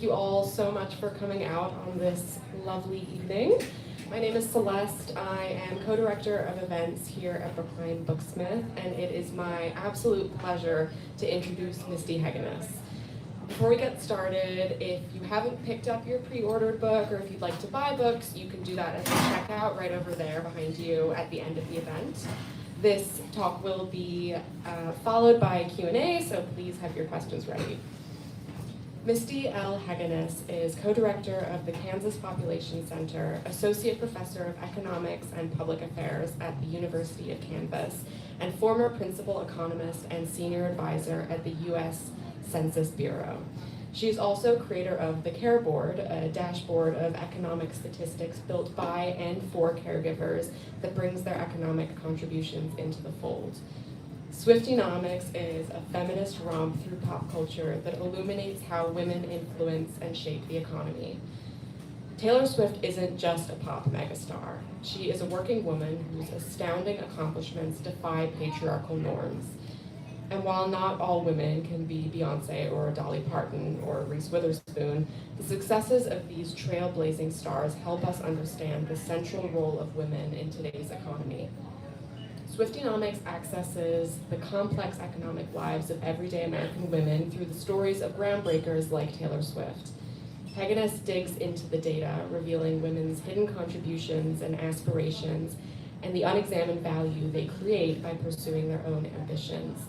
You all so much for coming out on this lovely evening. My name is Celeste. I am co-director of events here at Brookline Booksmith, and it is my absolute pleasure to introduce Misty Heggeness. Before we get started, if you haven't picked up your pre-ordered book, or if you'd like to buy books, you can do that at the checkout right over there behind you at the end of the event. This talk will be followed by a Q&A, so please have your questions ready. Misty L. Heggeness is co-director of the Kansas Population Center, associate professor of economics and public affairs at the University of Kansas, and former principal economist and senior advisor at the U.S. Census Bureau. She is also creator of the Care Board, a dashboard of economic statistics built by and for caregivers that brings their economic contributions into the fold. Swiftynomics is a feminist romp through pop culture that illuminates how women influence and shape the economy. Taylor Swift isn't just a pop megastar. She is a working woman whose astounding accomplishments defy patriarchal norms. And while not all women can be Beyonce or Dolly Parton or Reese Witherspoon, the successes of these trailblazing stars help us understand the central role of women in today's economy. Swiftynomics accesses the complex economic lives of everyday American women through the stories of groundbreakers like Taylor Swift. Heggeness digs into the data, revealing women's hidden contributions and aspirations, and the unexamined value they create by pursuing their own ambitions.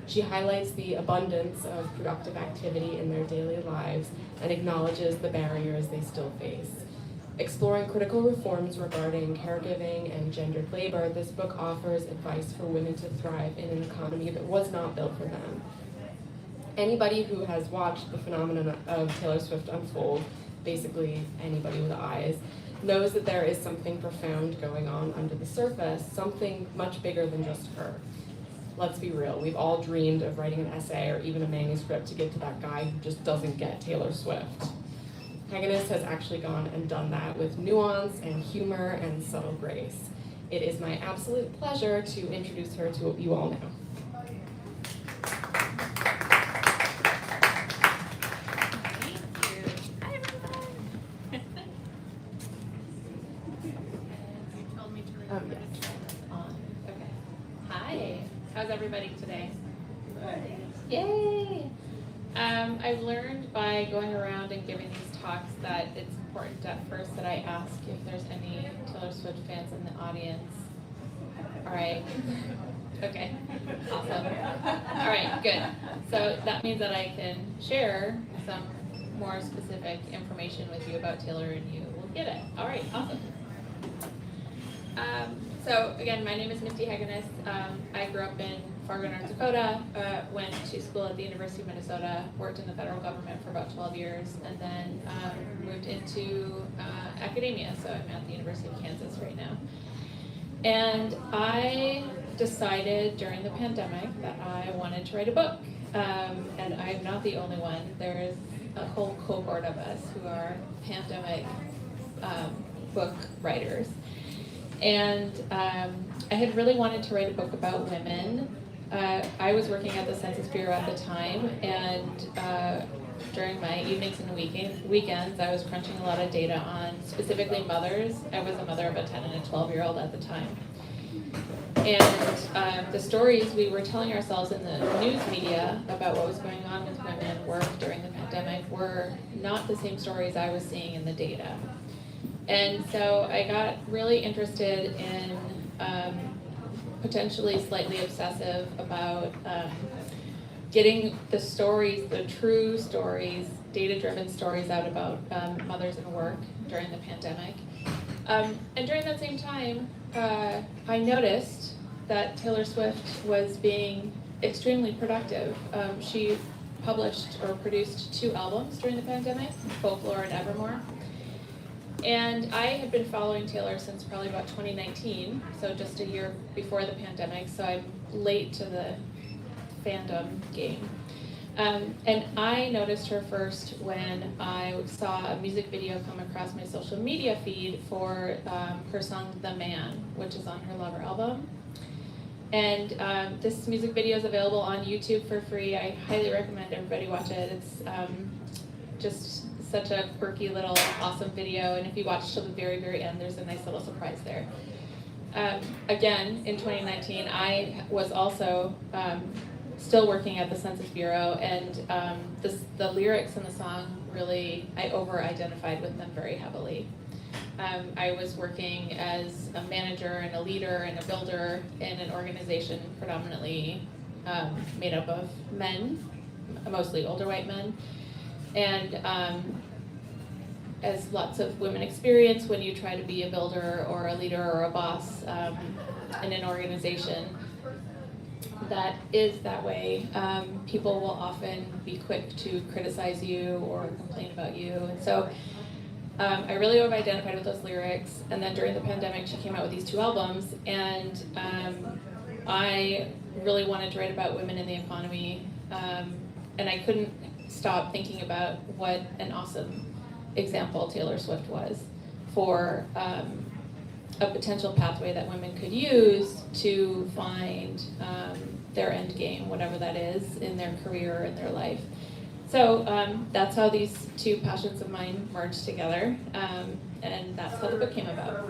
She highlights the abundance of productive activity in their daily lives and acknowledges the barriers they still face. Exploring critical reforms regarding caregiving and gendered labor, this book offers advice for women to thrive in an economy that was not built for them. Anybody who has watched the phenomenon of Taylor Swift unfold, basically anybody with eyes, knows that there is something profound going on under the surface, something much bigger than just her. Let's be real, we've all dreamed of writing an essay or even a manuscript to give to that guy who just doesn't get Taylor Swift. Heggeness has actually gone and done that with nuance and humor and subtle grace. It is my absolute pleasure to introduce her to you all now. Thank you. Hi, everyone. You told me to record Yes. it on. Okay. Hi. How's everybody today? Good. Yay! I've learned by going around and giving these talks that it's important at first that I ask if there's any Taylor Swift fans in the audience. All right. Okay. Awesome. All right, good. So that means that I can share some more specific information with you about Taylor and you will get it. All right, awesome. So again, my name is Misty Heggeness. I grew up in Fargo, North Dakota, went to school at the University of Minnesota, worked in the federal government for about 12 years, and then moved into academia. So I'm at the University of Kansas right now. And I decided during the pandemic that I wanted to write a book. And I'm not the only one. There's a whole cohort of us who are pandemic book writers. And I had really wanted to write a book about women. I was working at the Census Bureau at the time, and during my evenings and weekends, I was crunching a lot of data on specifically mothers. I was a mother of a 10 and a 12-year-old at the time. And the stories we were telling ourselves in the news media about what was going on with women at work during the pandemic were not the same stories I was seeing in the data. And so I got really interested in potentially slightly obsessive about getting the stories, the true stories, data-driven stories out about mothers and work during the pandemic. And during that same time, I noticed that Taylor Swift was being extremely productive. She published or produced 2 albums during the pandemic, Folklore and Evermore. And I had been following Taylor since probably about 2019, so just a year before the pandemic, so I'm late to the fandom game. And I noticed her first when I saw a music video come across my social media feed for her song The Man, which is on her Lover album. And this music video is available on YouTube for free. I highly recommend everybody watch it. It's just such a quirky little awesome video, and if you watch till the very, very end, there's a nice little surprise there. Again, in 2019, I was also still working at the Census Bureau, and the lyrics in the song really, I over-identified with them very heavily. I was working as a manager and a leader and a builder in an organization predominantly made up of men, mostly older white men. And as lots of women experience when you try to be a builder or a leader or a boss in an organization that is that way, people will often be quick to criticize you or complain about you. And so I really identified with those lyrics. And then during the pandemic, she came out with these 2 albums, and I really wanted to write about women in the economy, and I couldn't stop thinking about what an awesome example Taylor Swift was for a potential pathway that women could use to find their end game, whatever that is, in their career, in their life. So that's how these 2 passions of mine merged together, and that's how the book came about.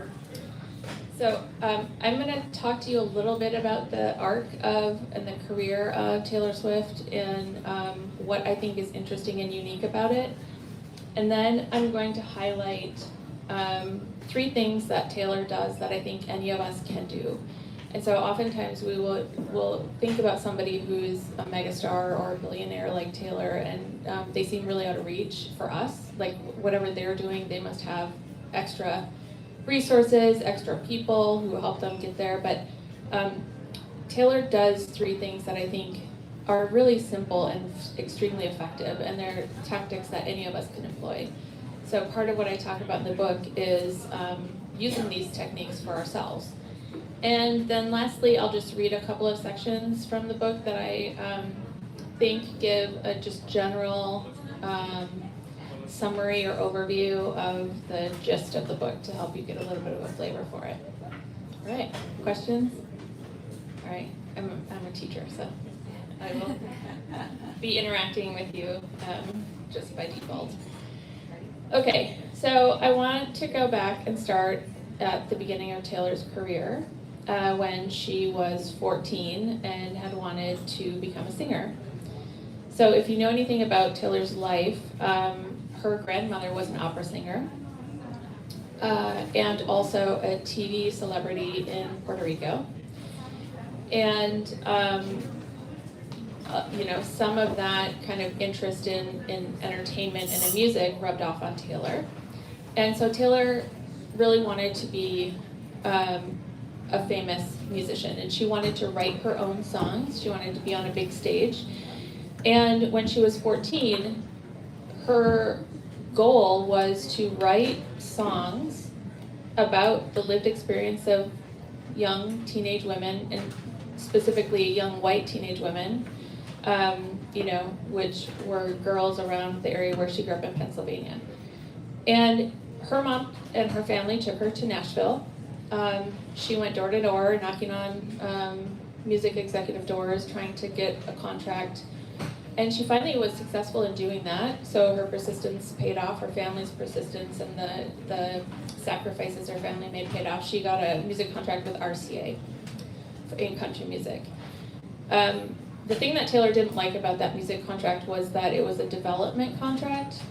So I'm going to talk to you a little bit about the arc of and the career of Taylor Swift and what I think is interesting and unique about it. And then I'm going to highlight 3 things that Taylor does that I think any of us can do. And so oftentimes we'll think about somebody who's a megastar or a billionaire like Taylor, and they seem really out of reach for us. Like whatever they're doing, they must have extra resources, extra people who help them get there. But Taylor does 3 things that I think are really simple and extremely effective, and they're tactics that any of us can employ. So part of what I talk about in the book is using these techniques for ourselves. And then lastly, I'll just read a couple of sections from the book that I think give a just general summary or overview of the gist of the book to help you get a little bit of a flavor for it. All right, questions? All right, I'm a teacher, so I will be interacting with you just by default. Okay, so I want to go back and start at the beginning of Taylor's career when she was 14 and had wanted to become a singer. So if you know anything about Taylor's life, her grandmother was an opera singer and also a TV celebrity in Puerto Rico. And some of that kind of interest in entertainment and in music rubbed off on Taylor. And so Taylor really wanted to be a famous musician, and she wanted to write her own songs. She wanted to be on a big stage. And when she was 14, her goal was to write songs about the lived experience of young teenage women, and specifically young white teenage women, which were girls around the area where she grew up in Pennsylvania. And her mom and her family took her to Nashville. She went door to door, knocking on music executive doors, trying to get a contract. And she finally was successful in doing that. So her persistence paid off, her family's persistence, and the sacrifices her family made paid off. She got a music contract with RCA in country music. The thing that Taylor didn't like about that music contract was that it was a development contract.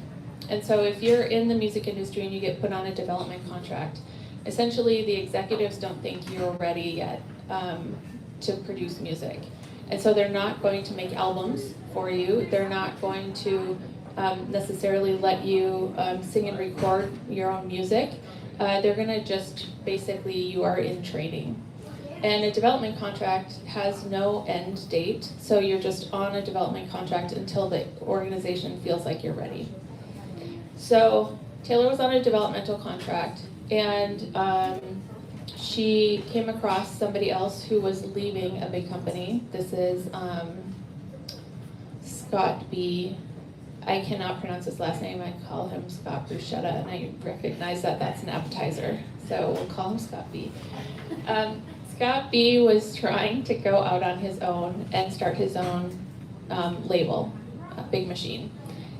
And so if you're in the music industry and you get put on a development contract, essentially the executives don't think you're ready yet to produce music. And so they're not going to make albums for you. They're not going to necessarily let you sing and record your own music. They're going to just basically, you are in training. And a development contract has no end date, so you're just on a development contract until the organization feels like you're ready. So Taylor was on a developmental contract, and she came across somebody else who was leaving a big company. This is Scott B. I cannot pronounce his last name. I call him Scott Bruschetta, and I recognize that that's an appetizer, so we'll call him Scott B. Scott B was trying to go out on his own and start his own label, Big Machine.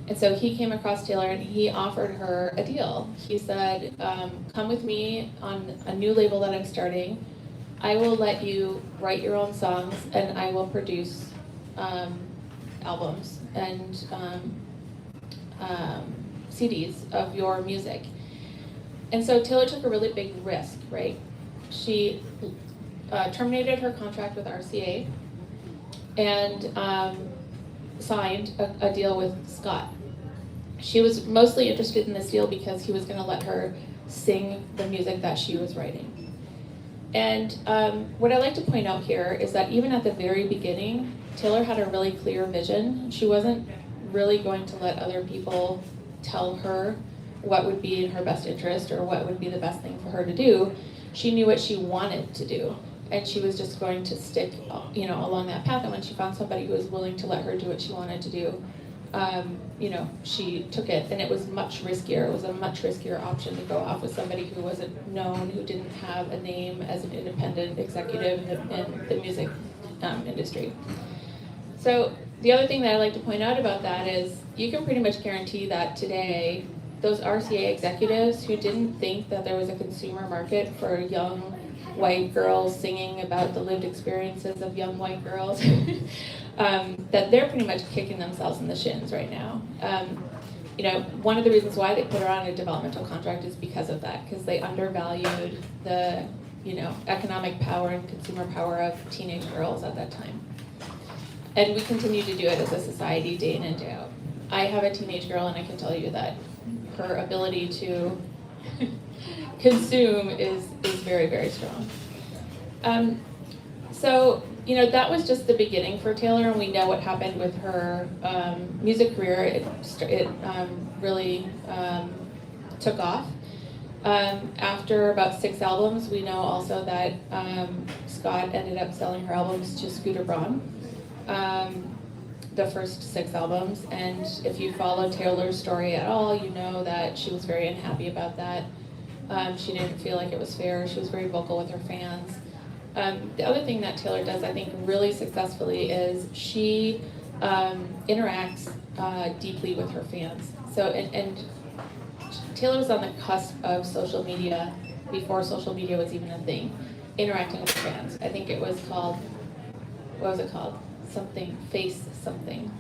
And so he came across Taylor and he offered her a deal. He said, come with me on a new label that I'm starting. I will let you write your own songs and I will produce albums and CDs of your music. And so Taylor took a really big risk, right? She terminated her contract with RCA and signed a deal with Scott. She was mostly interested in this deal because he was going to let her sing the music that she was writing. And what I like to point out here is that even at the very beginning, Taylor had a really clear vision. She wasn't really going to let other people tell her what would be in her best interest or what would be the best thing for her to do. She knew what she wanted to do, and she was just going to stick, along that path. And when she found somebody who was willing to let her do what she wanted to do, she took it, and it was much riskier. It was a much riskier option to go off with somebody who wasn't known, who didn't have a name as an independent executive in the music industry. So the other thing that I like to point out about that is you can pretty much guarantee that today, those RCA executives who didn't think that there was a consumer market for young white girls singing about the lived experiences of young white girls, that they're pretty much kicking themselves in the shins right now. One of the reasons why they put her on a developmental contract is because of that, because they undervalued the, economic power and consumer power of teenage girls at that time. And we continue to do it as a society day in and day out. I have a teenage girl, and I can tell you that her ability to consume is very, very strong. So that was just the beginning for Taylor, and we know what happened with her music career. It really took off. After about 6 albums, we know also that Scott ended up selling her albums to Scooter Braun, the first 6 albums. And if you follow Taylor's story at all, you know that she was very unhappy about that. She didn't feel like it was fair. She was very vocal with her fans. The other thing that Taylor does, I think, really successfully is she interacts deeply with her fans. So, and Taylor was on the cusp of social media before social media was even a thing, interacting with her fans. I think it was called, what was it called? Something, Face something.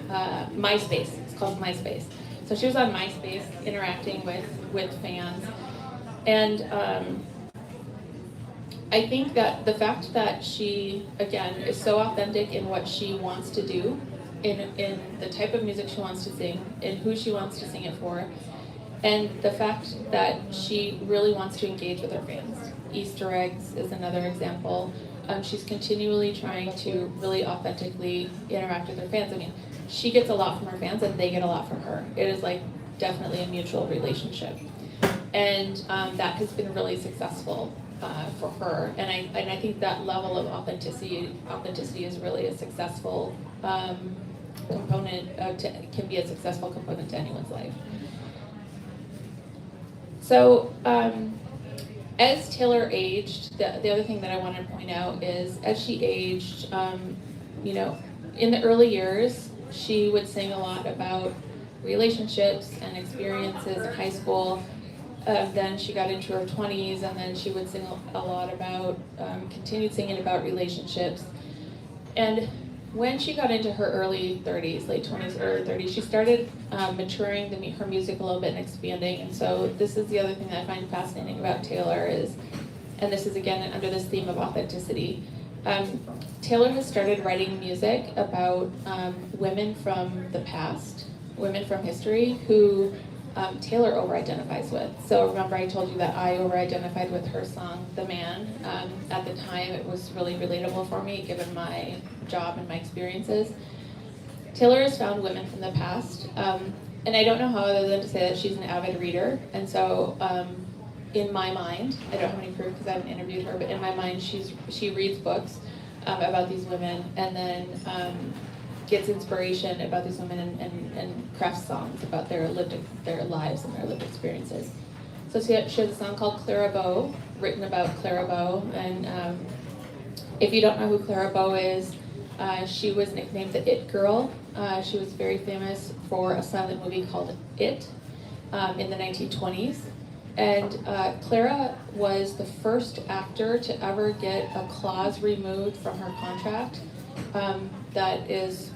MySpace, it's called MySpace. So she was on MySpace interacting with fans. And I think that the fact that she, again, is so authentic in what she wants to do, in the type of music she wants to sing, in who she wants to sing it for, and the fact that she really wants to engage with her fans. Easter eggs is another example. She's continually trying to really authentically interact with her fans. I mean, she gets a lot from her fans and they get a lot from her. It is like definitely a mutual relationship. And that has been really successful for her. And I think that level of authenticity is really a successful component, can be a successful component to anyone's life. So, as Taylor aged, the other thing that I want to point out is, as she aged, in the early years, she would sing a lot about relationships and experiences in high school. Then she got into her 20s, and then she would sing a lot about, continued singing about relationships. And when she got into her early 30s, late 20s, early 30s, she started maturing her music a little bit and expanding. And so this is the other thing that I find fascinating about Taylor is, and this is again under this theme of authenticity, Taylor has started writing music about women from the past, women from history who Taylor over-identifies with. So remember I told you that I over-identified with her song, The Man. At the time it was really relatable for me given my job and my experiences. Taylor has found women from the past, and I don't know how other than to say that she's an avid reader, and so in my mind, I don't have any proof because I haven't interviewed her, but in my mind she reads books about these women and then gets inspiration about these women and crafts songs about their lives and their lived experiences. So she has a song called Clara Bow, written about Clara Bow, and if you don't know who Clara Bow is, she was nicknamed the It Girl She was very famous for a silent movie called It in the 1920s. And Clara was the first actor to ever get a clause removed from her contract. That is,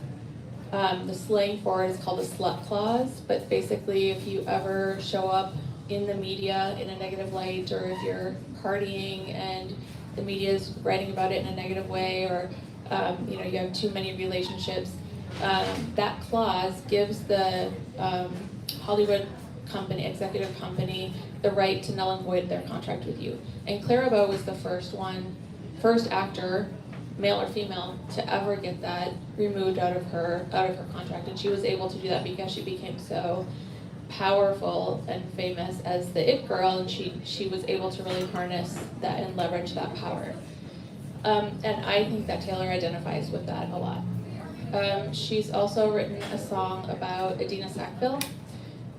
the slang for it is called a slut clause, but basically if you ever show up in the media in a negative light, or if you're partying and the media is writing about it in a negative way, or you have too many relationships, that clause gives the Hollywood executive company, the right to null and void their contract with you. And Clara Bow was the first actor, male or female, to ever get that removed out of her contract. And she was able to do that because she became so powerful and famous as the it girl, and she was able to really harness that and leverage that power. And I think that Taylor identifies with that a lot. She's also written a song about Adina Sackville,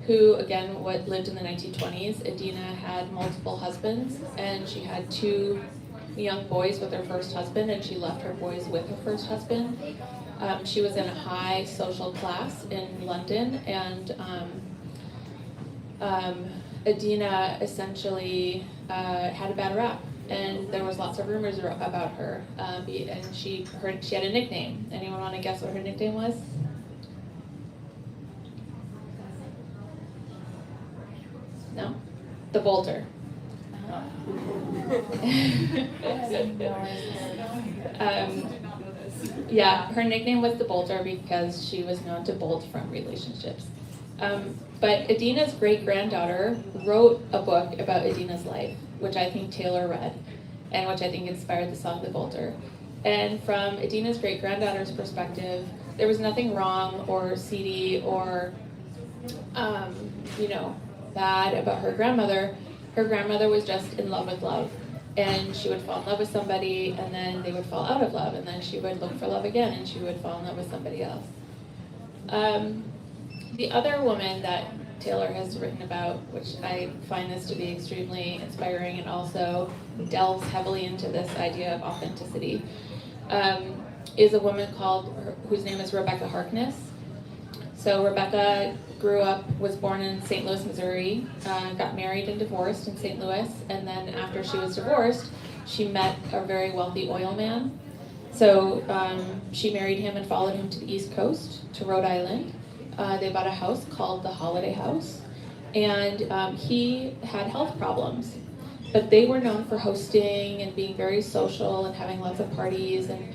who again lived in the 1920s. Adina had multiple husbands, and she had 2 young boys with her first husband, and she left her boys with her first husband. She was in a high social class in London, and Adina essentially had a bad rap, and there was lots of rumors about her. And she had a nickname. Anyone want to guess what her nickname was? No? The Bolter. Yeah, her nickname was the Bolter because she was known to bolt from relationships. But Adina's great-granddaughter wrote a book about Adina's life, which I think Taylor read, and which I think inspired the song The Bolter. And from Adina's great-granddaughter's perspective, there was nothing wrong or seedy or, bad about her grandmother. Her grandmother was just in love with love. And she would fall in love with somebody, and then they would fall out of love, and then she would look for love again, and she would fall in love with somebody else. The other woman that Taylor has written about, which I find this to be extremely inspiring and also delves heavily into this idea of authenticity, is a woman whose name is Rebecca Harkness. So Rebecca was born in St. Louis, Missouri, got married and divorced in St. Louis, and then after she was divorced, she met a very wealthy oil man. So she married him and followed him to the East Coast, to Rhode Island. They bought a house called the Holiday House, and he had health problems. But they were known for hosting and being very social and having lots of parties, and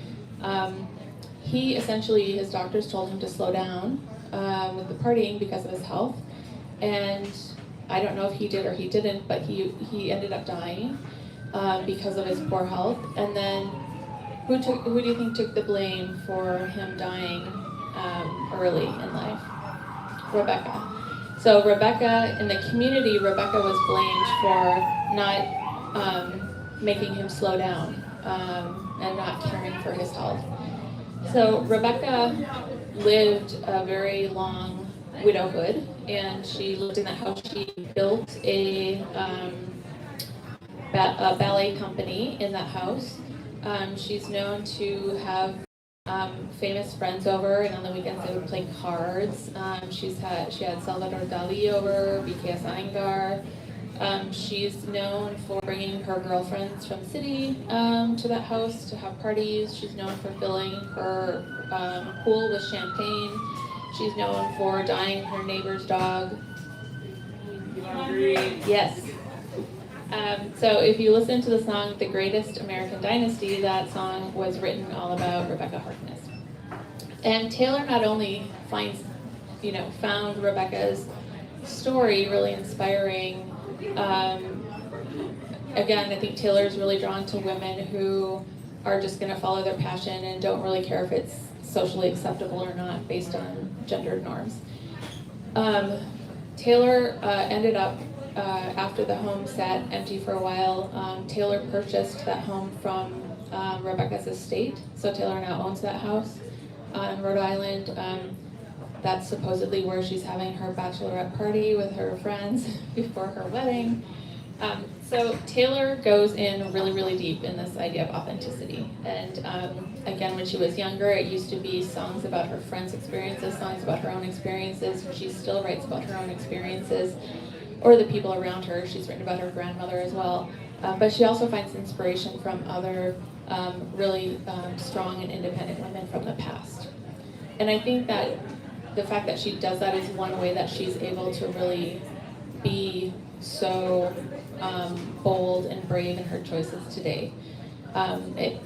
his doctors told him to slow down with the partying because of his health, and I don't know if he did or he didn't, but he ended up dying because of his poor health. And then who do you think took the blame for him dying early in life? Rebecca. So Rebecca, in the community, Rebecca was blamed for not making him slow down and not caring for his health. So Rebecca lived a very long widowhood, and she lived in that house. She built a ballet company in that house. She's known to have famous friends over, and on the weekends they would play cards. She had Salvador Dali over, BKS Iyengar. She's known for bringing her girlfriends from the city to that house to have parties. She's known for filling her pool with champagne. She's known for dyeing her neighbor's dog. Yes. So if you listen to the song The Greatest American Dynasty, that song was written all about Rebecca Harkness. And Taylor not only found Rebecca's story really inspiring. Again, I think Taylor's really drawn to women who are just going to follow their passion and don't really care if it's socially acceptable or not based on gendered norms. Taylor ended up, after the home sat empty for a while, Taylor purchased that home from Rebecca's estate. So Taylor now owns that house in Rhode Island. That's supposedly where she's having her bachelorette party with her friends before her wedding. So Taylor goes in really, really deep in this idea of authenticity. And again, when she was younger, it used to be songs about her friends' experiences, songs about her own experiences. She still writes about her own experiences or the people around her. She's written about her grandmother as well. But she also finds inspiration from other really strong and independent women from the past. And I think that the fact that she does that is one way that she's able to really be so bold and brave in her choices today. It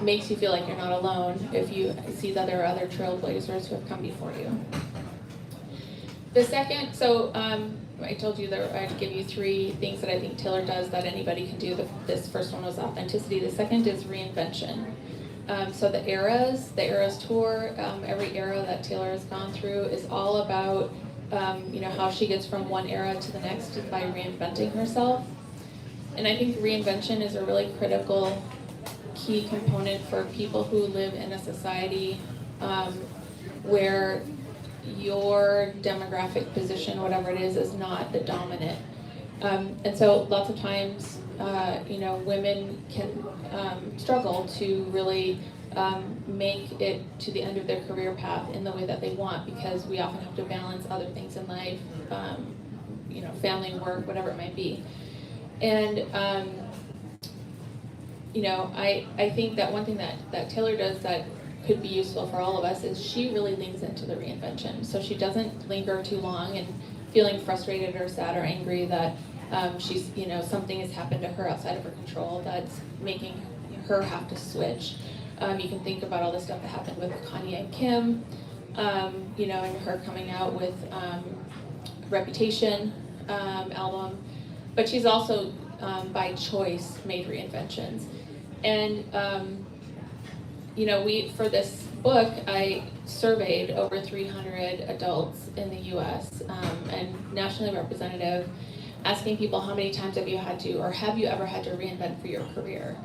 makes you feel like you're not alone if you see that there are other trailblazers who have come before you. The second, I told you that I'd give you 3 things that I think Taylor does that anybody can do. This first one was authenticity. The second is reinvention. So the Eras tour, every era that Taylor has gone through is all about how she gets from one era to the next by reinventing herself. And I think reinvention is a really critical key component for people who live in a society where your demographic position, whatever it is not the dominant. And so lots of times, women can struggle to really make it to the end of their career path in the way that they want, because we often have to balance other things in life, family and work, whatever it might be. And I think that one thing that Taylor does that could be useful for all of us is she really leans into the reinvention. So she doesn't linger too long and feeling frustrated or sad or angry that she's, something has happened to her outside of her control that's making her have to switch. You can think about all the stuff that happened with Kanye and Kim, and her coming out with Reputation album. But she's also, by choice, made reinventions. And, for this book, I surveyed over 300 adults in the US and nationally representative, asking people how many times have you ever had to reinvent for your career?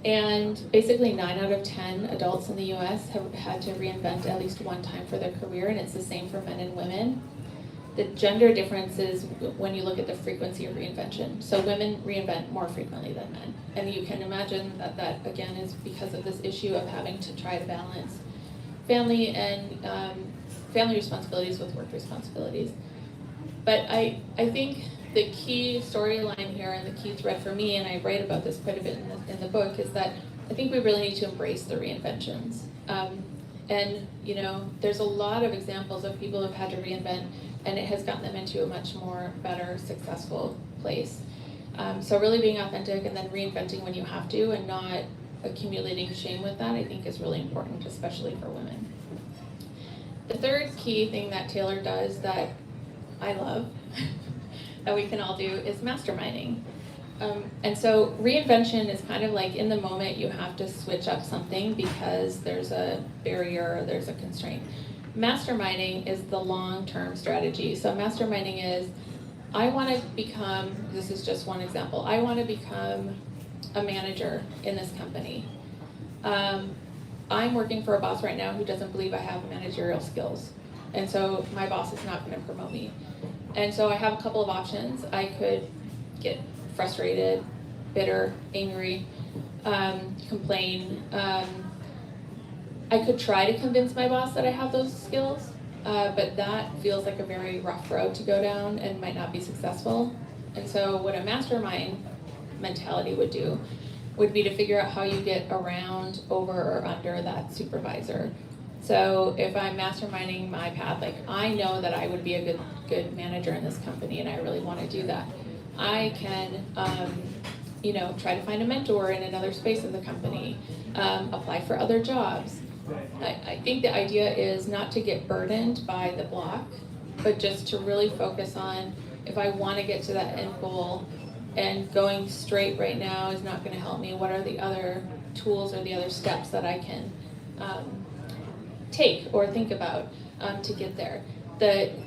And basically 9 out of 10 adults in the US have had to reinvent at least one time for their career, and it's the same for men and women. The gender difference is when you look at the frequency of reinvention. So women reinvent more frequently than men. And you can imagine that again, is because of this issue of having to try to balance family and family responsibilities with work responsibilities. But I think the key storyline here and the key thread for me, and I write about this quite a bit in the book, is that I think we really need to embrace the reinventions. There's a lot of examples of people who've had to reinvent, and it has gotten them into a much more better, successful place. So really being authentic and then reinventing when you have to and not accumulating shame with that, I think is really important, especially for women. The third key thing that Taylor does that I love, that we can all do, is masterminding. And so reinvention is kind of like in the moment you have to switch up something because there's a barrier or there's a constraint. Masterminding is the long-term strategy. So masterminding is, I want to become, this is just one example, I want to become a manager in this company. I'm working for a boss right now who doesn't believe I have managerial skills. And so my boss is not going to promote me. And so I have a couple of options. I could get frustrated, bitter, angry, complain. I could try to convince my boss that I have those skills, but that feels like a very rough road to go down and might not be successful. And so what a mastermind mentality would do would be to figure out how you get around, over, or under that supervisor. So if I'm masterminding my path, like I know that I would be a good manager in this company and I really want to do that, I can try to find a mentor in another space of the company, apply for other jobs. I think the idea is not to get burdened by the block, but just to really focus on, if I want to get to that end goal and going straight right now is not going to help me, what are the other tools or the other steps that I can take or think about to get there.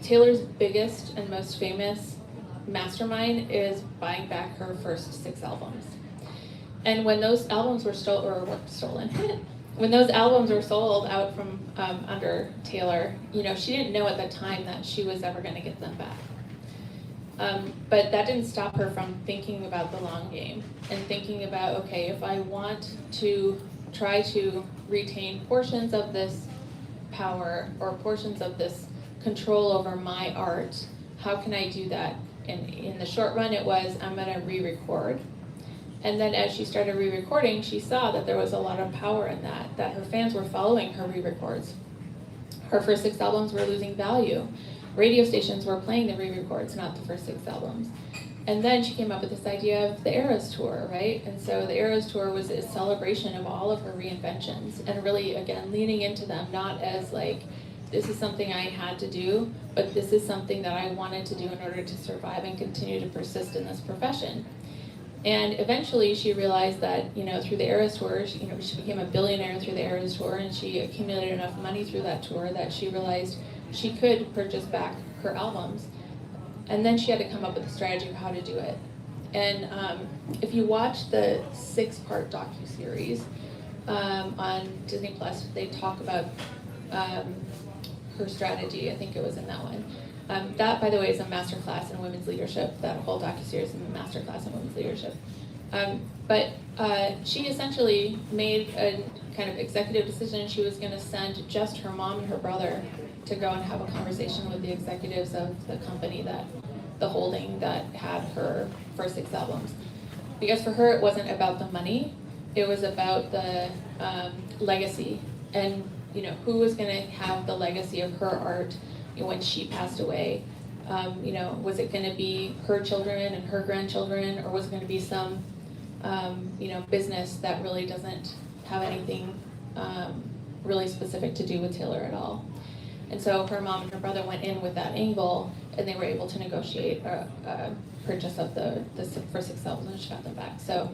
Taylor's biggest and most famous mastermind is buying back her first 6 albums. And when those albums were stolen, when those albums were sold out from under Taylor, she didn't know at the time that she was ever going to get them back. But that didn't stop her from thinking about the long game and thinking about, okay, if I want to try to retain portions of this power or portions of this control over my art, how can I do that? And in the short run, it was, I'm going to re-record. And then as she started re-recording, she saw that there was a lot of power in that her fans were following her re-records. Her first 6 albums were losing value. Radio stations were playing the re-records, not the first 6 albums. And then she came up with this idea of the Eras Tour, right? And so the Eras Tour was a celebration of all of her reinventions and really, again, leaning into them, not as like, this is something I had to do, but this is something that I wanted to do in order to survive and continue to persist in this profession. And eventually she realized that, through the Eras Tour, she became a billionaire through the Eras Tour, and she accumulated enough money through that tour that she realized she could purchase back her albums. And then she had to come up with a strategy of how to do it. And if you watch the 6-part docuseries on Disney Plus, they talk about her strategy. I think it was in that one. That, by the way, is a masterclass in women's leadership. That whole docuseries is a masterclass in women's leadership. But she essentially made a kind of executive decision. She was going to send just her mom and her brother to go and have a conversation with the executives of the company, the holding that had her first 6 albums. Because for her, it wasn't about the money. It was about the legacy and who was going to have the legacy of her art when she passed away. Was it going to be her children and her grandchildren, or was it going to be some business that really doesn't have anything really specific to do with Taylor at all? And so her mom and her brother went in with that angle, and they were able to negotiate a purchase of the first 6 albums, and she got them back. So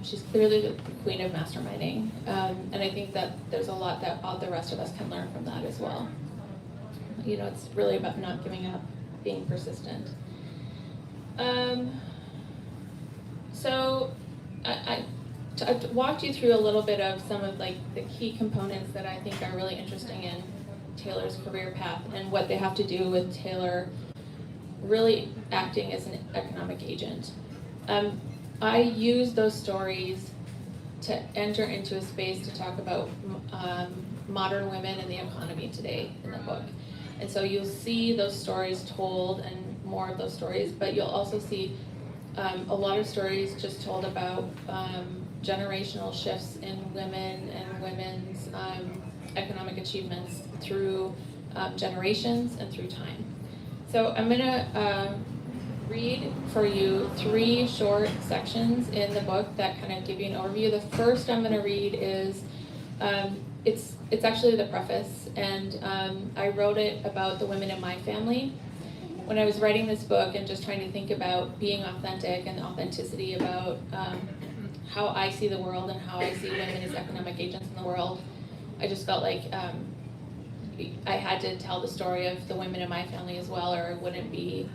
she's clearly the queen of masterminding, and I think that there's a lot that all the rest of us can learn from that as well. It's really about not giving up, being persistent. So I walked you through a little bit of some of the key components that I think are really interesting in Taylor's career path and what they have to do with Taylor really acting as an economic agent. I use those stories to enter into a space to talk about modern women and the economy today in the book. And so you'll see those stories told and more of those stories, but you'll also see a lot of stories just told about generational shifts in women and women's economic achievements through generations and through time. So I'm gonna read for you 3 short sections in the book that kind of give you an overview. The first I'm gonna read is, it's actually the preface, and I wrote it about the women in my family. When I was writing this book and just trying to think about being authentic and authenticity about how I see the world and how I see women as economic agents in the world, I just felt like I had to tell the story of the women in my family as well, or it wouldn't be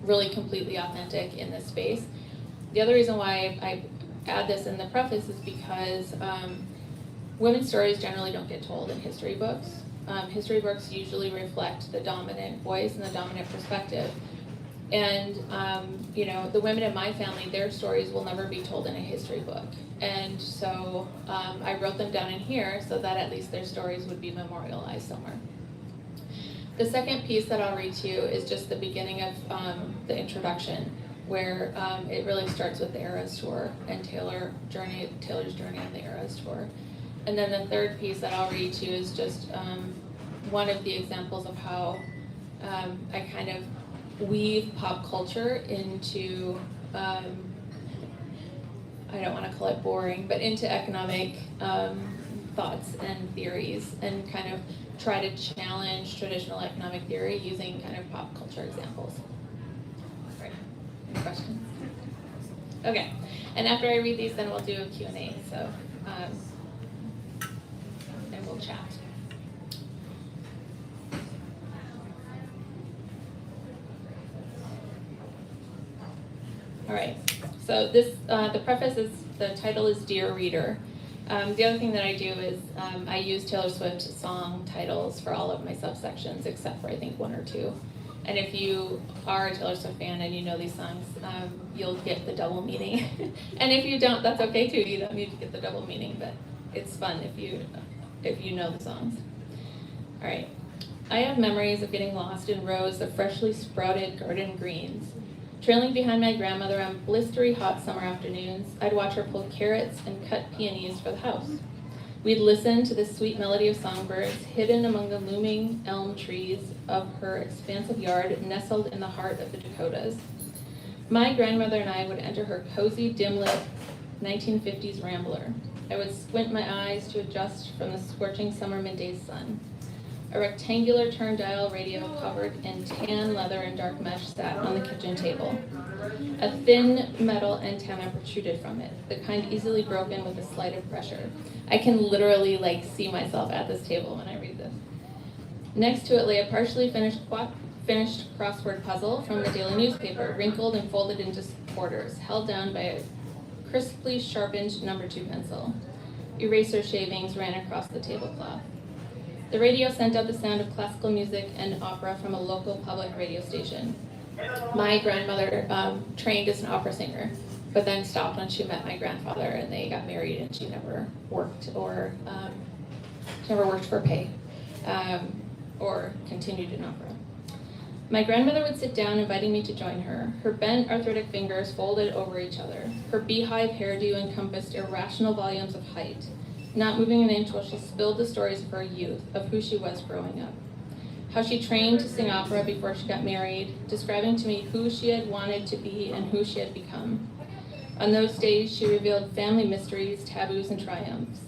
really completely authentic in this space. The other reason why I add this in the preface is because women's stories generally don't get told in history books. History books usually reflect the dominant voice and the dominant perspective. And the women in my family, their stories will never be told in a history book. And so I wrote them down in here so that at least their stories would be memorialized somewhere. The second piece that I'll read to you is just the beginning of the introduction, where it really starts with the Eras Tour and Taylor's journey on the Eras Tour. And then the third piece that I'll read to you is just one of the examples of how I kind of weave pop culture into, I don't want to call it boring, but into economic thoughts and theories, and kind of try to challenge traditional economic theory using kind of pop culture examples. Right. Any questions? Okay. And after I read these, then we'll do a Q&A. So, and we'll chat. All right. So this, the preface is, the title is Dear Reader. The other thing that I do is I use Taylor Swift song titles for all of my subsections, except for I think 1 or 2. And if you are a Taylor Swift fan and you know these songs, you'll get the double meaning. And if you don't, that's okay too. You don't need to get the double meaning, but it's fun if you know the songs. All right. I have memories of getting lost in rows of freshly sprouted garden greens. Trailing behind my grandmother on blistery hot summer afternoons, I'd watch her pull carrots and cut peonies for the house. We'd listen to the sweet melody of songbirds hidden among the looming elm trees of her expansive yard nestled in the heart of the Dakotas. My grandmother and I would enter her cozy, dim-lit 1950s Rambler. I would squint my eyes to adjust from the scorching summer midday sun. A rectangular turn-dial radio covered in tan leather and dark mesh sat on the kitchen table. A thin metal antenna protruded from it, the kind easily broken with a slight of pressure. I can literally see myself at this table when I read this. Next to it lay a partially finished crossword puzzle from the daily newspaper, wrinkled and folded into quarters, held down by a crisply sharpened number 2 pencil. Eraser shavings ran across the tablecloth. The radio sent out the sound of classical music and opera from a local public radio station. My grandmother trained as an opera singer, but then stopped when she met my grandfather and they got married, and she never worked for pay or continued in opera. My grandmother would sit down, inviting me to join her, her bent arthritic fingers folded over each other. Her beehive hairdo encompassed irrational volumes of height, not moving an inch while she spilled the stories of her youth, of who she was growing up. How she trained to sing opera before she got married, describing to me who she had wanted to be and who she had become. On those days, she revealed family mysteries, taboos, and triumphs.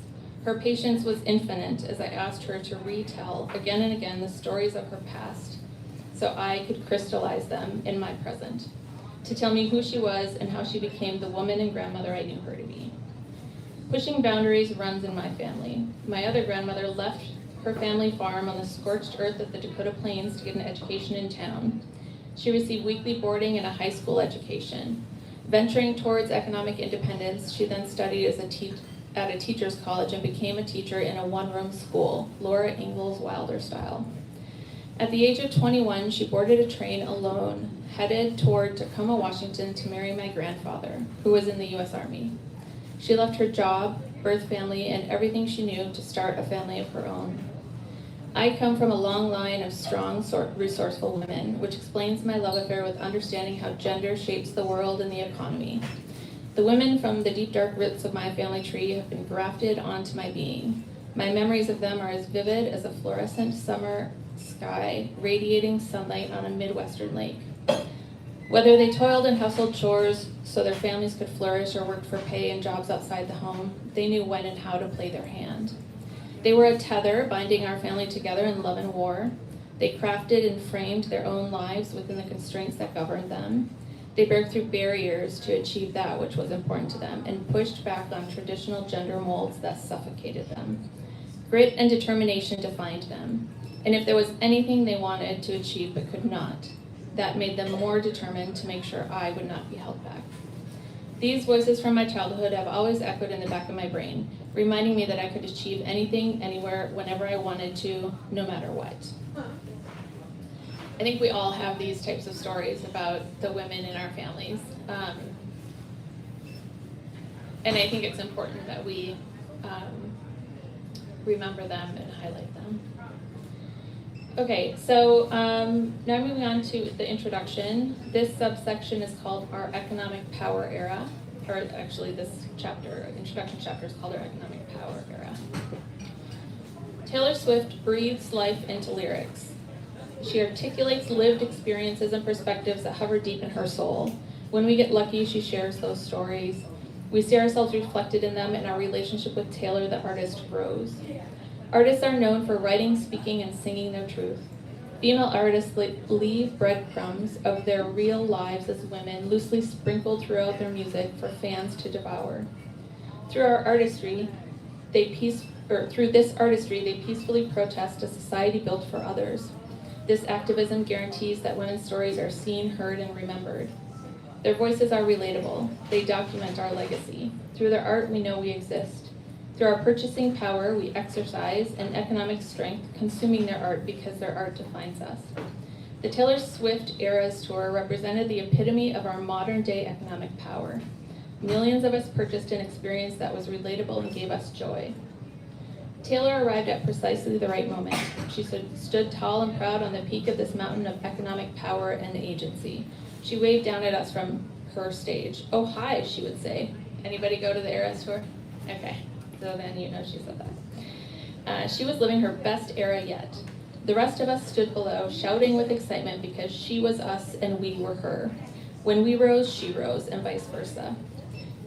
Her patience was infinite as I asked her to retell again and again the stories of her past, so I could crystallize them in my present, to tell me who she was and how she became the woman and grandmother I knew her to be. Pushing boundaries runs in my family. My other grandmother left her family farm on the scorched earth of the Dakota Plains to get an education in town. She received weekly boarding and a high school education. Venturing towards economic independence, she then studied at a teacher's college and became a teacher in a one-room school, Laura Ingalls Wilder style. At the age of 21, she boarded a train alone, headed toward Tacoma, Washington to marry my grandfather, who was in the U.S. Army. She left her job, birth family, and everything she knew to start a family of her own. I come from a long line of strong, resourceful women, which explains my love affair with understanding how gender shapes the world and the economy. The women from the deep, dark roots of my family tree have been grafted onto my being. My memories of them are as vivid as a fluorescent summer sky radiating sunlight on a Midwestern lake. Whether they toiled in household chores so their families could flourish or worked for pay in jobs outside the home, they knew when and how to play their hand. They were a tether binding our family together in love and war. They crafted and framed their own lives within the constraints that governed them. They broke through barriers to achieve that which was important to them and pushed back on traditional gender molds that suffocated them. Grit and determination defined them. And if there was anything they wanted to achieve but could not, that made them more determined to make sure I would not be held back. These voices from my childhood have always echoed in the back of my brain, reminding me that I could achieve anything, anywhere, whenever I wanted to, no matter what. I think we all have these types of stories about the women in our families. And I think it's important that we remember them and highlight them. Okay, so now moving on to the introduction. This subsection is called our economic power era, or actually this chapter, introduction chapter is called our economic power era. Taylor Swift breathes life into lyrics. She articulates lived experiences and perspectives that hover deep in her soul. When we get lucky, she shares those stories. We see ourselves reflected in them, and our relationship with Taylor, the artist, grows. Artists are known for writing, speaking, and singing their truth. Female artists leave breadcrumbs of their real lives as women, loosely sprinkled throughout their music for fans to devour. Through this artistry, they peacefully protest a society built for others. This activism guarantees that women's stories are seen, heard, and remembered. Their voices are relatable. They document our legacy. Through their art, we know we exist. Through our purchasing power, we exercise an economic strength, consuming their art because their art defines us. The Taylor Swift Eras Tour represented the epitome of our modern-day economic power. Millions of us purchased an experience that was relatable and gave us joy. Taylor arrived at precisely the right moment. She stood tall and proud on the peak of this mountain of economic power and agency. She waved down at us from her stage. "Oh, hi," she would say. Anybody go to the Eras Tour? Okay, so then you know she said that. She was living her best era yet. The rest of us stood below, shouting with excitement because she was us and we were her. When we rose, she rose, and vice versa.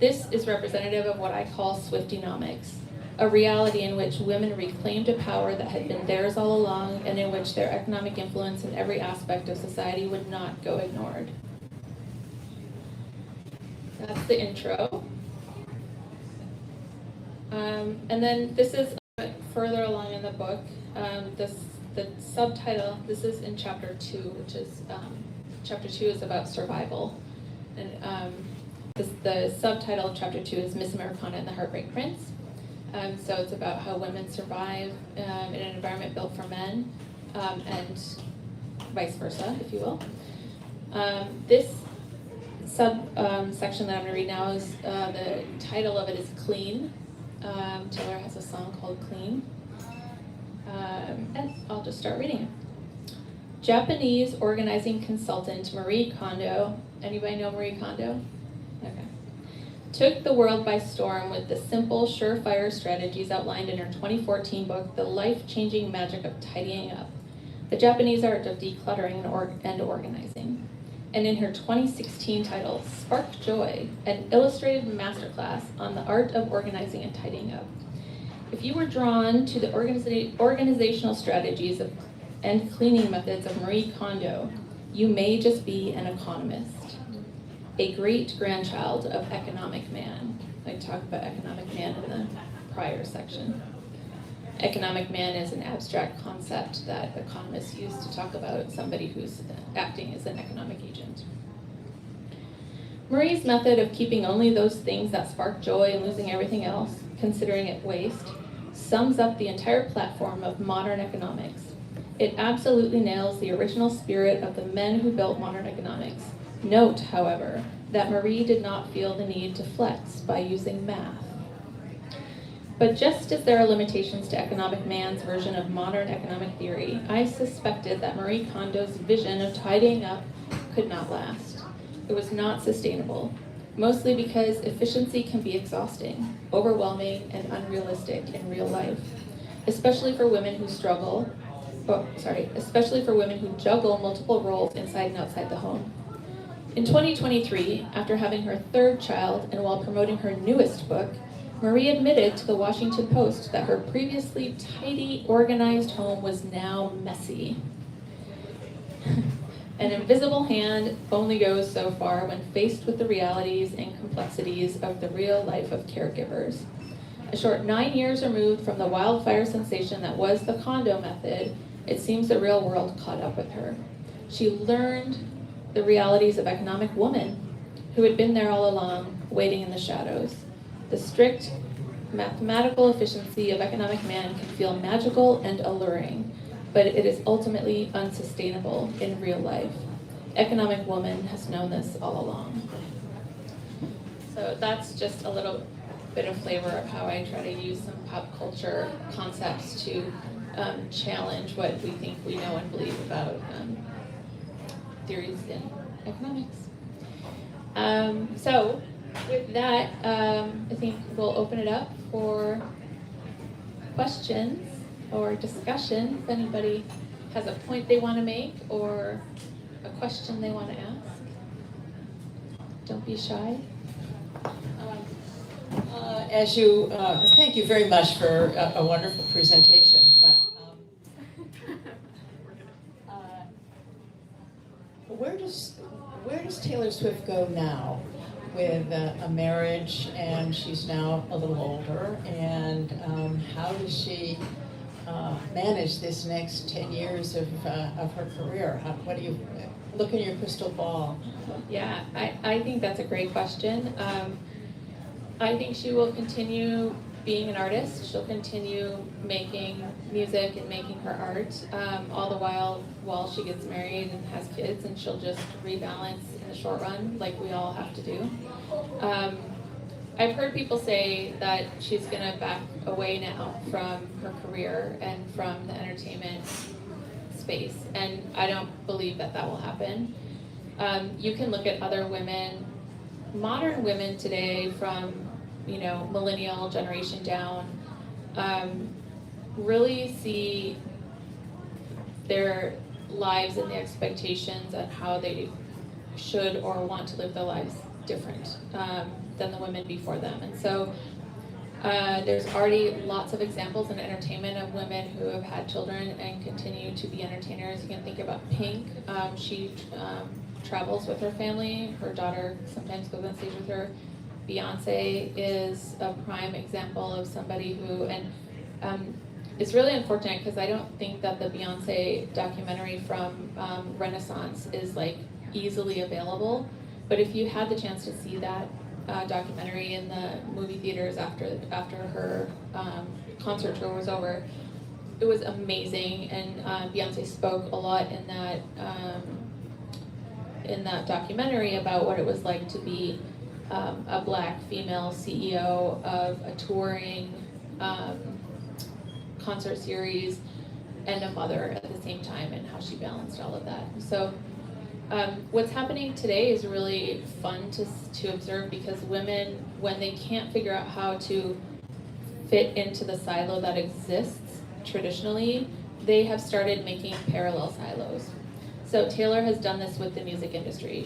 This is representative of what I call Swiftynomics, a reality in which women reclaimed a power that had been theirs all along and in which their economic influence in every aspect of society would not go ignored. That's the intro. And then this is a bit further along in the book. The subtitle, this is in chapter 2, which is, chapter 2 is about survival. And the subtitle of chapter 2 is Miss Americana and the Heartbreak Prince. So it's about how women survive in an environment built for men, and vice versa, if you will. This section that I'm going to read now is, the title of it is Clean. Taylor has a song called Clean. And I'll just start reading it. Japanese organizing consultant Marie Kondo, anybody know Marie Kondo? Okay. Took the world by storm with the simple, surefire strategies outlined in her 2014 book, The Life-Changing Magic of Tidying Up, the Japanese art of decluttering and organizing. And in her 2016 title, Spark Joy, an illustrated masterclass on the art of organizing and tidying up. If you were drawn to the organizational strategies and cleaning methods of Marie Kondo, you may just be an economist, a great-grandchild of economic man. I talked about economic man in the prior section. Economic man is an abstract concept that economists use to talk about somebody who's acting as an economic agent. Marie's method of keeping only those things that spark joy and losing everything else, considering it waste, sums up the entire platform of modern economics. It absolutely nails the original spirit of the men who built modern economics. Note, however, that Marie did not feel the need to flex by using math. But just as there are limitations to economic man's version of modern economic theory, I suspected that Marie Kondo's vision of tidying up could not last. It was not sustainable, mostly because efficiency can be exhausting, overwhelming, and unrealistic in real life, especially for women who juggle multiple roles inside and outside the home. In 2023, after having her third child and while promoting her newest book, Marie admitted to the Washington Post that her previously tidy, organized home was now messy. An invisible hand only goes so far when faced with the realities and complexities of the real life of caregivers. A short 9 years removed from the wildfire sensation that was the Kondo method, it seems the real world caught up with her. She learned the realities of economic woman, who had been there all along, waiting in the shadows. The strict mathematical efficiency of economic man can feel magical and alluring, but it is ultimately unsustainable in real life. Economic woman has known this all along. So that's just a little bit of flavor of how I try to use some pop culture concepts to challenge what we think we know and believe about theories in economics. So with that, I think we'll open it up for questions or discussion. If anybody has a point they want to make or a question they want to ask, don't be shy. Thank you very much for a wonderful presentation. But where does Taylor Swift go now with a marriage, and she's now a little older, and how does she manage this next 10 years of her career? What do you look in your crystal ball? Yeah, I think that's a great question. I think she will continue being an artist. She'll continue making music and making her art, all the while she gets married and has kids, and she'll just rebalance in the short run, like we all have to do. I've heard people say that she's gonna back away now from her career and from the entertainment space, and I don't believe that will happen. You can look at other women, modern women today from, millennial generation down, really see their lives and the expectations and how they should or want to live their lives different than the women before them. And so there's already lots of examples in entertainment of women who have had children and continue to be entertainers. You can think about Pink. She travels with her family. Her daughter sometimes goes on stage with her. Beyonce is a prime example of somebody who, and it's really unfortunate because I don't think that the Beyonce documentary from Renaissance is like easily available. But if you had the chance to see that documentary in the movie theaters after her concert tour was over, it was amazing, and Beyonce spoke a lot in that documentary about what it was like to be a Black female CEO of a touring concert series and a mother at the same time, and how she balanced all of that. So what's happening today is really fun to observe, because women, when they can't figure out how to fit into the silo that exists traditionally, they have started making parallel silos. So Taylor has done this with the music industry.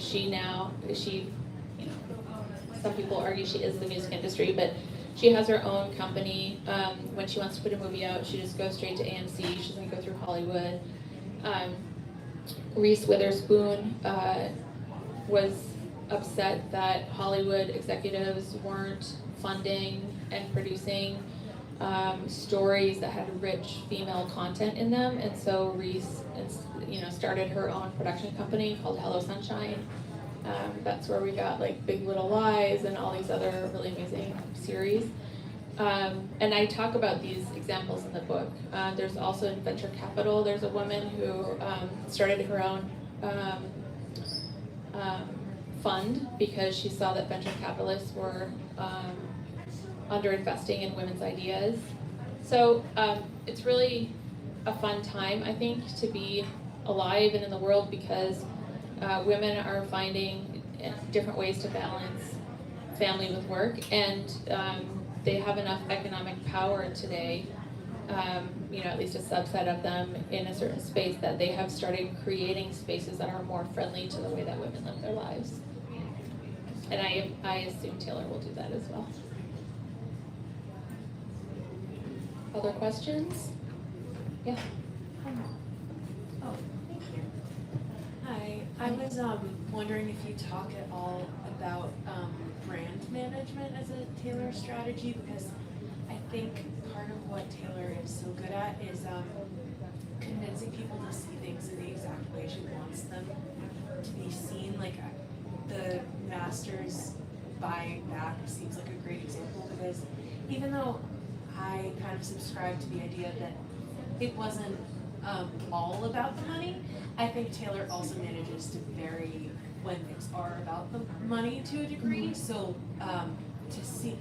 Some people argue she is the music industry, but she has her own company. When she wants to put a movie out, she just goes straight to AMC. She doesn't go through Hollywood. Reese Witherspoon was upset that Hollywood executives weren't funding and producing stories that had rich female content in them, and so Reese, started her own production company called Hello Sunshine. That's where we got like Big Little Lies and all these other really amazing series. And I talk about these examples in the book. There's also in venture capital, there's a woman who started her own fund because she saw that venture capitalists were underinvesting in women's ideas. So it's really a fun time, I think, to be alive and in the world, because women are finding different ways to balance family with work, and they have enough economic power today, at least a subset of them in a certain space, that they have started creating spaces that are more friendly to the way that women live their lives. And I assume Taylor will do that as well. Other questions? Yeah. Oh, thank you. Hi, I was wondering if you talk at all about brand management as a Taylor strategy, because I think part of what Taylor is so good at is convincing people to see things in the exact way she wants them to be seen. Like the Masters buying back seems like a great example, because even though I kind of subscribe to the idea that it wasn't all about the money, I think Taylor also manages to vary when things are about the money to a degree. So to see,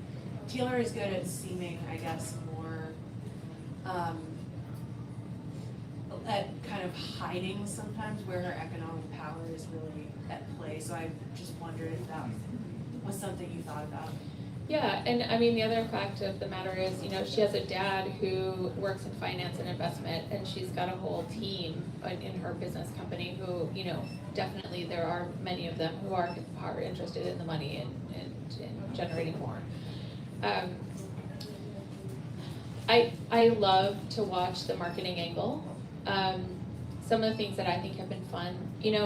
Taylor is good at seeming, I guess, more at kind of hiding sometimes where her economic power is really at play. So I just wondered if that was something you thought about. Yeah, and I mean, the other fact of the matter is, she has a dad who works in finance and investment, and she's got a whole team in her business company who, definitely there are many of them who are interested in the money and generating more. I love to watch the marketing angle. Some of the things that I think have been fun, you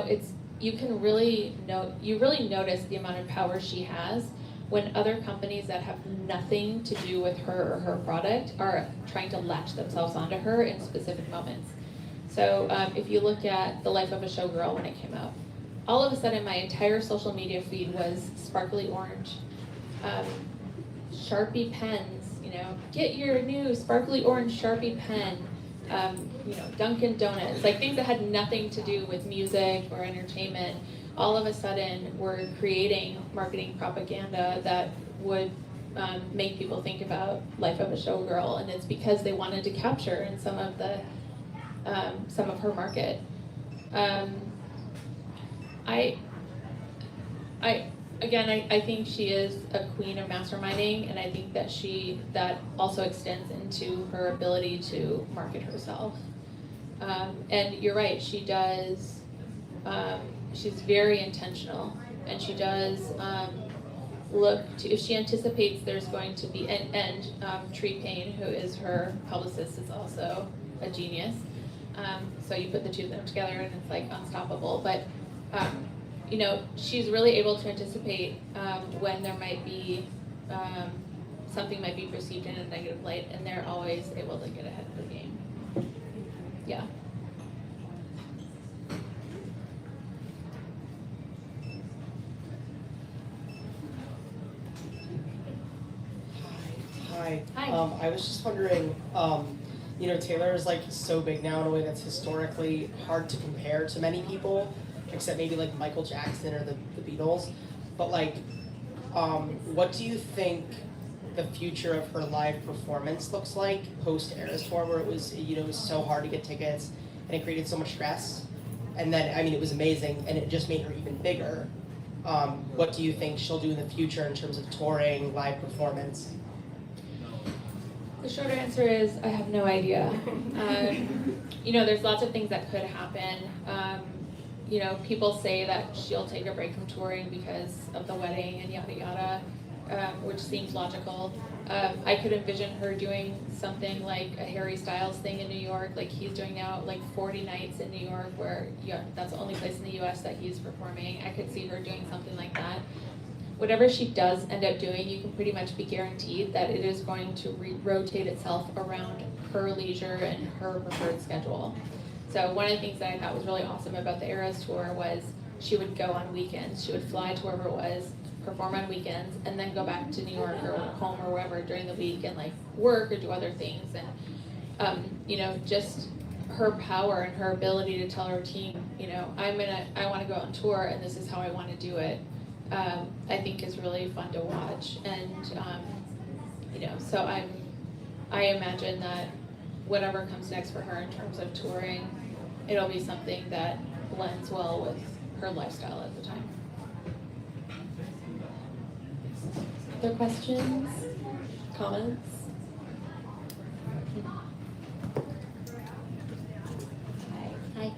really notice the amount of power she has when other companies that have nothing to do with her or her product are trying to latch themselves onto her in specific moments. So if you look at The Life of a Showgirl when it came out, all of a sudden my entire social media feed was sparkly orange. Sharpie pens, get your new sparkly orange Sharpie pen, Dunkin' Donuts, like things that had nothing to do with music or entertainment. All of a sudden, we're creating marketing propaganda that would make people think about Life of a Showgirl, and it's because they wanted to capture in some of her market. I think she is a queen of masterminding, and I think that also extends into her ability to market herself. And you're right, she does. She's very intentional, and she does look to, if she anticipates there's going to be, and Tree Payne, who is her publicist, is also a genius. So you put the two of them together and it's like unstoppable. But she's really able to anticipate when there might be something might be perceived in a negative light, and they're always able to get ahead of the game. Yeah. Hi. Hi. I was just wondering, Taylor is like so big now in a way that's historically hard to compare to many people, except maybe like Michael Jackson or the Beatles. But what do you think the future of her live performance looks like post Eras Tour, where it was so hard to get tickets and it created so much stress? And then, it was amazing and it just made her even bigger. What do you think she'll do in the future in terms of touring, live performance? The short answer is I have no idea. There's lots of things that could happen. People say that she'll take a break from touring because of the wedding and yada yada, which seems logical. I could envision her doing something like a Harry Styles thing in New York, like he's doing now, like 40 nights in New York, where that's the only place in the US that he's performing. I could see her doing something like that. Whatever she does end up doing, you can pretty much be guaranteed that it is going to rotate itself around her leisure and her preferred schedule. So one of the things that I thought was really awesome about the Eras Tour was she would go on weekends. She would fly to wherever it was, perform on weekends, and then go back to New York or home or wherever during the week and work or do other things. And just her power and her ability to tell her team, I want to go on tour and this is how I want to do it. I think is really fun to watch, and so I imagine that whatever comes next for her in terms of touring, it'll be something that blends well with her lifestyle at the time. Other questions? Comments? Hi.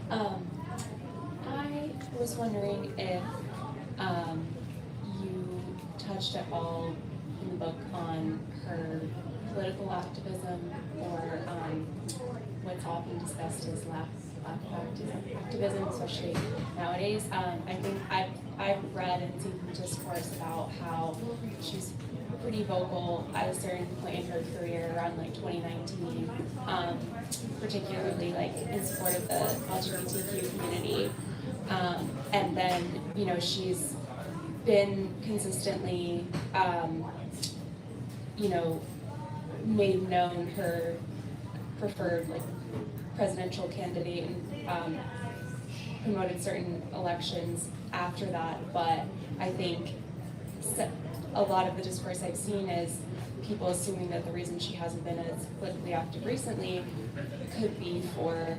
I was wondering if you touched at all in the book on her political activism or what's often discussed as lack of activism, especially nowadays. I think I've read and seen discourse about how she's pretty vocal at a certain point in her career around 2019, particularly in support of the LGBTQ community. And then, she's been consistently, made known her preferred presidential candidate and promoted certain elections after that. But I think a lot of the discourse I've seen is people assuming that the reason she hasn't been as politically active recently could be for,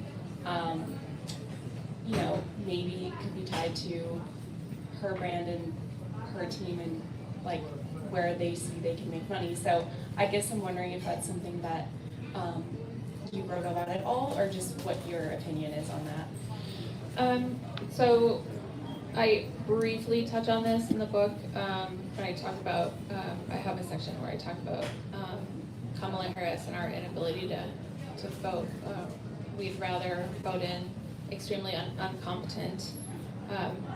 maybe it could be tied to her brand and her team and where they see they can make money. So I guess I'm wondering if that's something that you wrote about at all, or just what your opinion is on that. So I briefly touch on this in the book when I talk about, I have a section where I talk about Kamala Harris and our inability to vote. We'd rather vote in extremely incompetent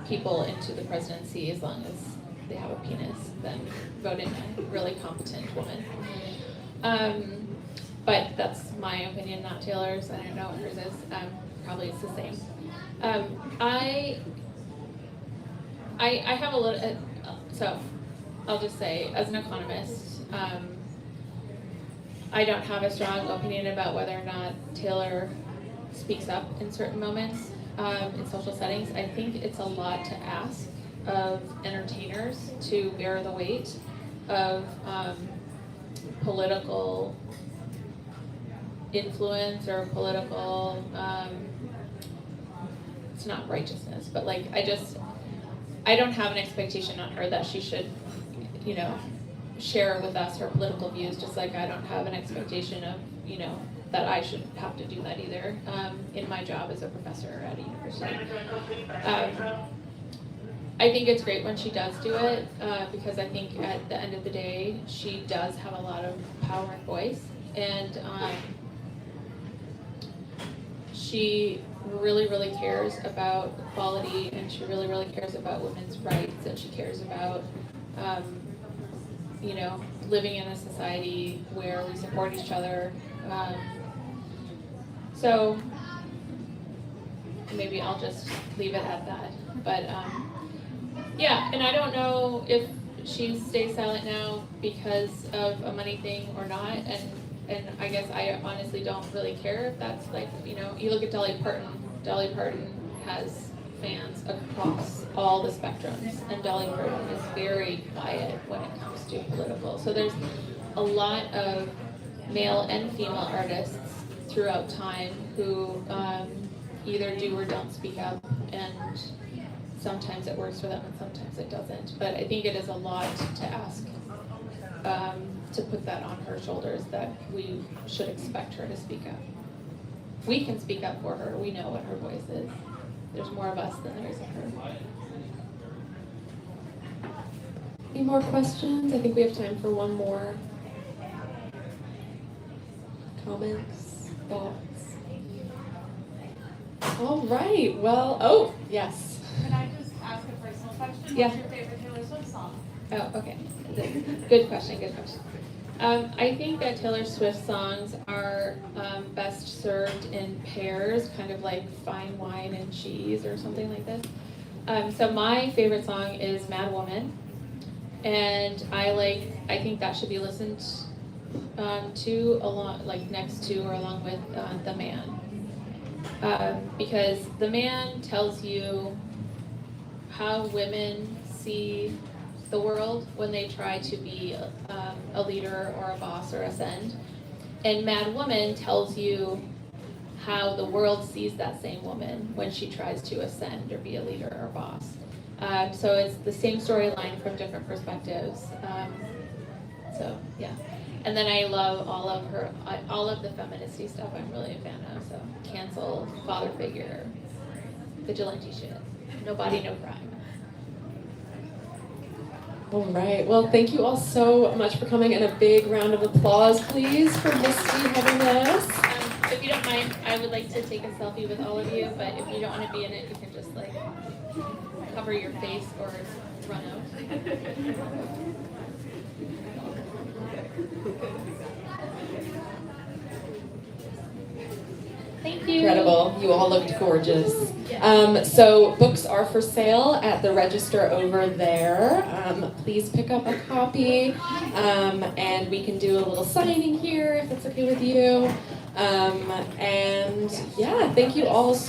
people into the presidency as long as they have a penis than vote in a really competent woman. But that's my opinion, not Taylor's. I don't know what hers is. Probably it's the same. I have a little, so I'll just say, as an economist, I don't have a strong opinion about whether or not Taylor speaks up in certain moments in social settings. I think it's a lot to ask of entertainers to bear the weight of political influence or political, it's not righteousness, but like I don't have an expectation on her that she should, you know, share with us her political views, just like I don't have an expectation of, you know, that I should have to do that either in my job as a professor at a university. I think it's great when she does do it because I think at the end of the day, she does have a lot of power and voice, and she really, really cares about equality, and she really, really cares about women's rights, and she cares about, you know, living in a society where we support each other. So maybe I'll just leave it at that. But yeah, and I don't know if she stays silent now because of a money thing or not, and I guess I honestly don't really care if that's like, you know, you look at Dolly Parton. Dolly Parton has fans across all the spectrums, and Dolly Parton is very quiet when it comes to political. So there's a lot of male and female artists throughout time who either do or don't speak up, and sometimes it works for them and sometimes it doesn't. But I think it is a lot to ask to put that on her shoulders, that we should expect her to speak up. We can speak up for her. We know what her voice is. There's more of us than there is of her. Any more questions? I think we have time for one more. Comments, thoughts? All right, well, oh, yes. Can I just ask a personal question? Yeah. What's your favorite Taylor Swift song? Oh, okay. Good question, good question. I think that Taylor Swift songs are best served in pairs, kind of like fine wine and cheese or something like this. So my favorite song is Mad Woman, and I think that should be listened to along, like next to or along with The Man, because The Man tells you how women see the world when they try to be a leader or a boss or ascend. And Mad Woman tells you how the world sees that same woman when she tries to ascend or be a leader or boss. So it's the same storyline from different perspectives. So yeah. And then I love all of the feministy stuff I'm really a fan of. So cancel, father figure, vigilante shit. No body, no crime. All right, well, thank you all so much for coming, and a big round of applause, please, for Misty Heggeness. If you don't mind, I would like to take a selfie with all of you, but if you don't want to be in it, you can just like cover your face or run out. Thank you. Incredible. You all looked gorgeous. So books are for sale at the register over there. Please pick up a copy, and we can do a little signing here if that's okay with you. And yeah, thank you all so